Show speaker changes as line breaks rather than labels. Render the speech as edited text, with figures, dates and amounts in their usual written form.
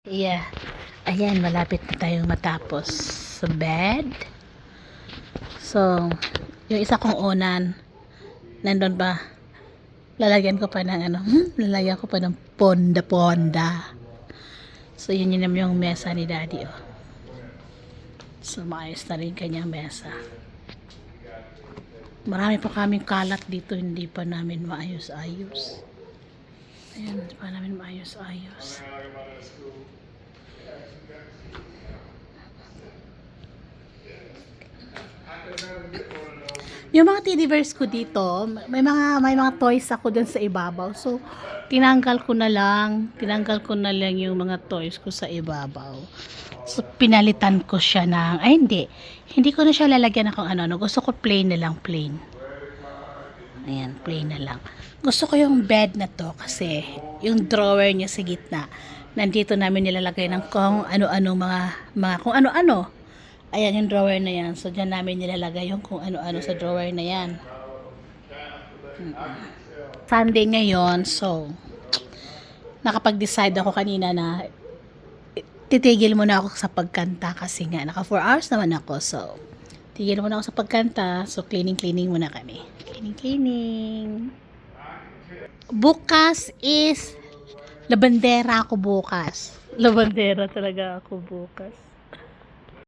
Yeah. Ayan, malapit na tayong matapos sa bed. So, yung isa kong unan, nandun pa. Lalagyan ko pa ng lalagyan ko pa ng ponda-ponda. So, yun naman yung mesa ni Daddy, oh. So, maayos na rin kanyang mesa. Marami pa kaming kalat dito, hindi pa namin maayos-ayos. Ayan, hindi pa namin maayos-ayos. Yung mga teddy bears ko dito, may mga toys ako dun sa ibabaw. So, tinanggal ko na lang yung mga toys ko sa ibabaw. So, pinalitan ko siya ng, hindi ko na siya lalagyan ng ano. Gusto ko plain na lang, plain. Ayan, plain na lang. Gusto ko yung bed na to kasi yung drawer niya sa gitna. Nandito namin nilalagay ng kung ano-ano mga kung ano-ano. Ayan yung drawer na yan. So, dyan namin nilalagay yung kung ano-ano sa drawer na yan. Sunday ngayon, so, nakapag-decide ako kanina na titigil muna ako sa pagkanta kasi nga, naka 4 hours naman ako. So, tigil muna ako sa pagkanta. So, cleaning muna kami. Cleaning. Bukas is labandera ako bukas. Labandera talaga ako bukas.